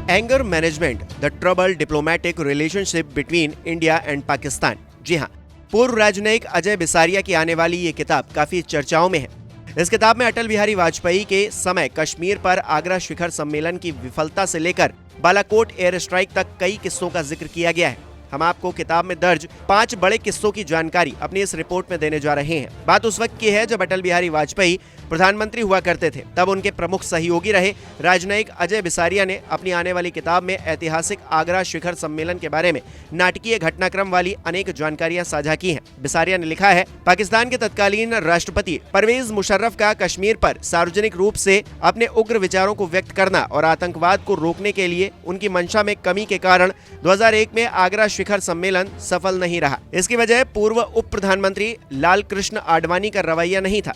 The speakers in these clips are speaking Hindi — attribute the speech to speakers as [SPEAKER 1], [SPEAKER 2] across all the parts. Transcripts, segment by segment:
[SPEAKER 1] Anger management, the trouble diplomatic relationship between India and Pakistan. जी हाँ, पूर्व राजनयिक अजय बिसारिया की आने वाली ये किताब काफी चर्चाओं में है। इस किताब में अटल बिहारी वाजपेयी के समय कश्मीर पर आगरा शिखर सम्मेलन की विफलता से लेकर बालाकोट एयर स्ट्राइक तक कई किस्सों का जिक्र किया गया है। हम आपको किताब में दर्ज 5 बड़े किस्सों की जानकारी अपनी इस रिपोर्ट में देने जा रहे हैं। बात उस वक्त की है जब अटल बिहारी वाजपेयी प्रधानमंत्री हुआ करते थे। तब उनके प्रमुख सहयोगी रहे राजनयिक अजय बिसारिया ने अपनी आने वाली किताब में ऐतिहासिक आगरा शिखर सम्मेलन के बारे में नाटकीय घटनाक्रम वाली अनेक जानकारियां साझा की हैं। बिसारिया ने लिखा है, पाकिस्तान के तत्कालीन राष्ट्रपति परवेज मुशर्रफ का कश्मीर पर सार्वजनिक रूप से अपने उग्र विचारों को व्यक्त करना और आतंकवाद को रोकने के लिए उनकी मंशा में कमी के कारण 2001 में आगरा शिखर सम्मेलन सफल नहीं रहा। इसकी वजह पूर्व उप प्रधानमंत्री लाल कृष्ण आडवाणी का रवैया नहीं था।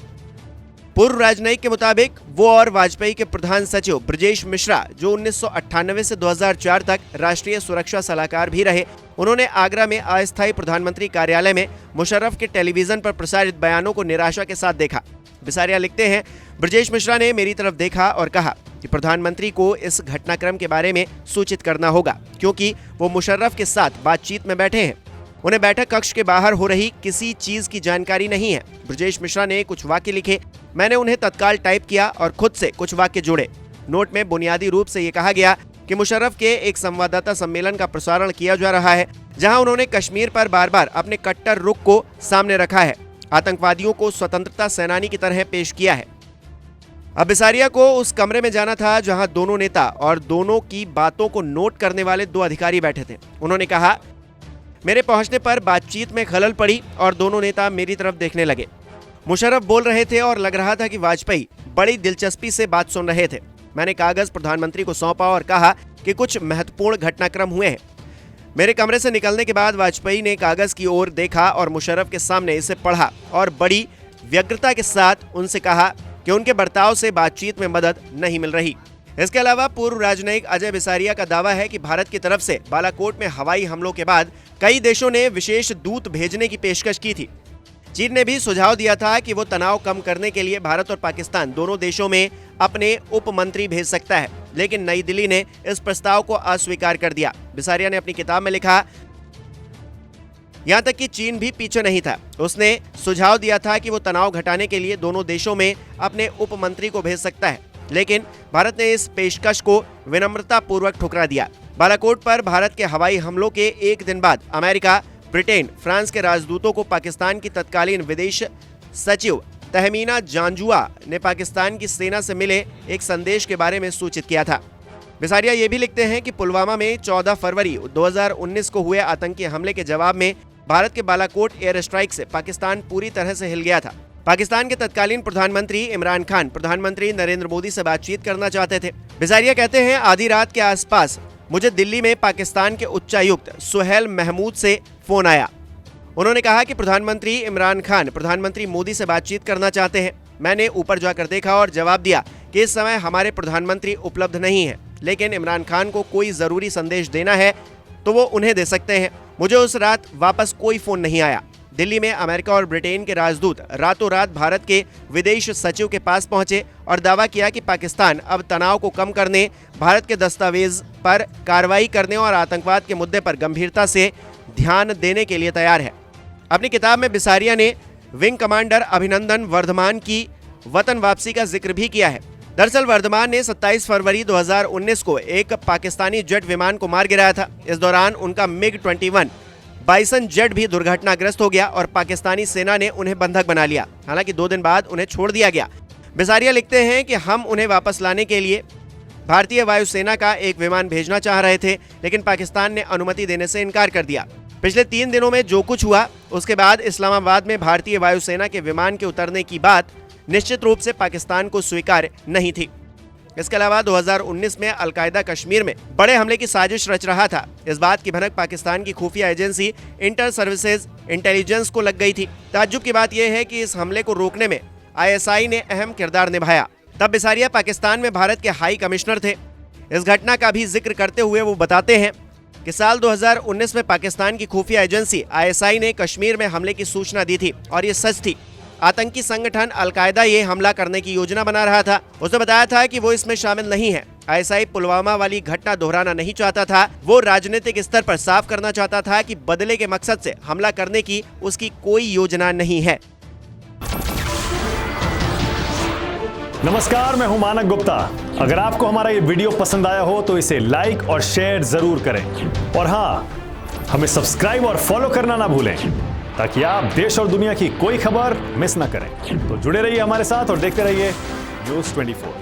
[SPEAKER 1] पूर्व राजनयिक के मुताबिक वो और वाजपेयी के प्रधान सचिव ब्रजेश मिश्रा, जो 1998 से 2004 तक राष्ट्रीय सुरक्षा सलाहकार भी रहे, उन्होंने आगरा में अस्थायी प्रधानमंत्री कार्यालय में मुशर्रफ के टेलीविजन पर प्रसारित बयानों को निराशा के साथ देखा। बिसारिया लिखते हैं, ब्रजेश मिश्रा ने मेरी तरफ देखा और कहा कि प्रधानमंत्री को इस घटनाक्रम के बारे में सूचित करना होगा, क्योंकि वो मुशर्रफ के साथ बातचीत में बैठे हैं। उन्हें बैठक कक्ष के बाहर हो रही किसी चीज की जानकारी नहीं है। ब्रजेश मिश्रा ने कुछ वाक्य लिखे, मैंने उन्हें तत्काल टाइप किया और खुद से कुछ वाक्य जोड़े। नोट में बुनियादी रूप से ये कहा गया कि मुशर्रफ के एक संवाददाता सम्मेलन का प्रसारण किया जा रहा है, जहां उन्होंने कश्मीर पर बार बार अपने कट्टर रुख को सामने रखा है, आतंकवादियों को स्वतंत्रता सेनानी की तरह पेश किया है। अब बिसारिया को उस कमरे में जाना था जहां दोनों नेता और दोनों की बातों को नोट करने वाले 2 अधिकारी बैठे थे। उन्होंने कहा, मेरे पहुंचने पर बातचीत में खलल पड़ी और दोनों नेता मेरी तरफ देखने लगे। मुशर्रफ बोल रहे थे और लग रहा था कि वाजपेयी बड़ी दिलचस्पी से बात सुन रहे थे। मैंने कागज प्रधानमंत्री को सौंपा और कहा कि कुछ महत्वपूर्ण घटनाक्रम हुए हैं। मेरे कमरे से निकलने के बाद वाजपेयी ने कागज की ओर देखा और मुशर्रफ के सामने इसे पढ़ा और बड़ी व्यग्रता के साथ उनसे कहा कि उनके बर्ताव से बातचीत में मदद नहीं मिल रही। इसके अलावा पूर्व राजनयिक अजय बिसारिया का दावा है कि भारत की तरफ से बालाकोट में हवाई हमलों के बाद कई देशों ने विशेष दूत भेजने की पेशकश की थी। चीन ने भी सुझाव दिया था कि वो तनाव कम करने के लिए भारत और पाकिस्तान दोनों देशों में अपने उप मंत्री भेज सकता है, लेकिन नई दिल्ली ने इस प्रस्ताव को अस्वीकार कर दिया। बिसारिया ने अपनी किताब में लिखा, यहां तक कि चीन भी पीछे नहीं था। उसने सुझाव दिया था कि वो तनाव घटाने के लिए दोनों देशों में अपने उप मंत्री को भेज सकता है, लेकिन भारत ने इस पेशकश को विनम्रतापूर्वक ठुकरा दिया। बालाकोट पर भारत के हवाई हमलों के एक दिन बाद अमेरिका, ब्रिटेन, फ्रांस के राजदूतों को पाकिस्तान की तत्कालीन विदेश सचिव तहमीना जांजुआ ने पाकिस्तान की सेना से मिले एक संदेश के बारे में सूचित किया था। बिसारिया ये भी लिखते हैं कि पुलवामा में 14 फरवरी 2019 को हुए आतंकी हमले के जवाब में भारत के बालाकोट एयर स्ट्राइक से पाकिस्तान पूरी तरह से हिल गया था। पाकिस्तान के तत्कालीन प्रधानमंत्री इमरान खान प्रधानमंत्री नरेंद्र मोदी से बातचीत करना चाहते थे। बिसारिया कहते हैं, आधी रात के आसपास मुझे दिल्ली में पाकिस्तान के उच्चायुक्त सुहेल महमूद से फोन आया। उन्होंने कहा कि प्रधानमंत्री इमरान खान प्रधानमंत्री मोदी से बातचीत करना चाहते हैं। मैंने ऊपर जाकर देखा और जवाब दिया कि इस समय हमारे प्रधानमंत्री उपलब्ध नहीं है, लेकिन इमरान खान को कोई जरूरी संदेश देना है तो वो उन्हें दे सकते हैं। मुझे उस रात वापस कोई फोन नहीं आया। दिल्ली में अमेरिका और ब्रिटेन के राजदूत रातों रात भारत के विदेश सचिव के पास पहुंचे और दावा किया कि पाकिस्तान अब तनाव को कम करने, भारत के दस्तावेज पर कार्रवाई करने और आतंकवाद के मुद्दे पर गंभीरता से ध्यान देने के लिए तैयार है। अपनी किताब में बिसारिया ने विंग कमांडर अभिनंदन वर्धमान की वतन वापसी का जिक्र भी किया है। दरअसल वर्धमान ने 27 फरवरी 2019 को एक पाकिस्तानी जेट विमान को मार गिराया था। इस दौरान उनका MiG-21 बाइसन जेट भी दुर्घटनाग्रस्त हो गया और पाकिस्तानी सेना ने उन्हें बंधक बना लिया। हालांकि 2 दिन बाद उन्हें छोड़ दिया गया। बिसारिया लिखते हैं कि हम उन्हें वापस लाने के लिए भारतीय वायुसेना का एक विमान भेजना चाह रहे थे, लेकिन पाकिस्तान ने अनुमति देने से इनकार कर दिया। पिछले 3 दिनों में जो कुछ हुआ उसके बाद इस्लामाबाद में भारतीय वायुसेना के विमान के उतरने की बात निश्चित रूप से पाकिस्तान को स्वीकार्य नहीं थी। इसके अलावा 2019 में अलकायदा कश्मीर में बड़े हमले की साजिश रच रहा था। इस बात की भनक पाकिस्तान की खुफिया एजेंसी इंटर सर्विसेज इंटेलिजेंस को लग गई थी। ताज्जुब की बात यह है कि इस हमले को रोकने में ISI ने अहम किरदार निभाया। तब बिसारिया पाकिस्तान में भारत के हाई कमिश्नर थे। इस घटना का भी जिक्र करते हुए वो बताते हैं कि साल 2019 में पाकिस्तान की खुफिया एजेंसी ISI ने कश्मीर में हमले की सूचना दी थी और ये सच थी। आतंकी संगठन अलकायदा ये हमला करने की योजना बना रहा था। उसने बताया था कि वो इसमें शामिल नहीं है। आईएसआई पुलवामा वाली घटना दोहराना नहीं चाहता था। वो राजनीतिक स्तर पर साफ करना चाहता था कि बदले के मकसद से हमला करने की उसकी कोई योजना नहीं है।
[SPEAKER 2] नमस्कार, मैं हूं मानक गुप्ता। अगर आपको हमारा ये वीडियो पसंद आया हो तो इसे लाइक और शेयर जरूर करें, और हाँ, हमें सब्सक्राइब और फॉलो करना ना भूलें ताकि आप देश और दुनिया की कोई खबर मिस ना करें। तो जुड़े रहिए हमारे साथ और देखते रहिए न्यूज़ 24।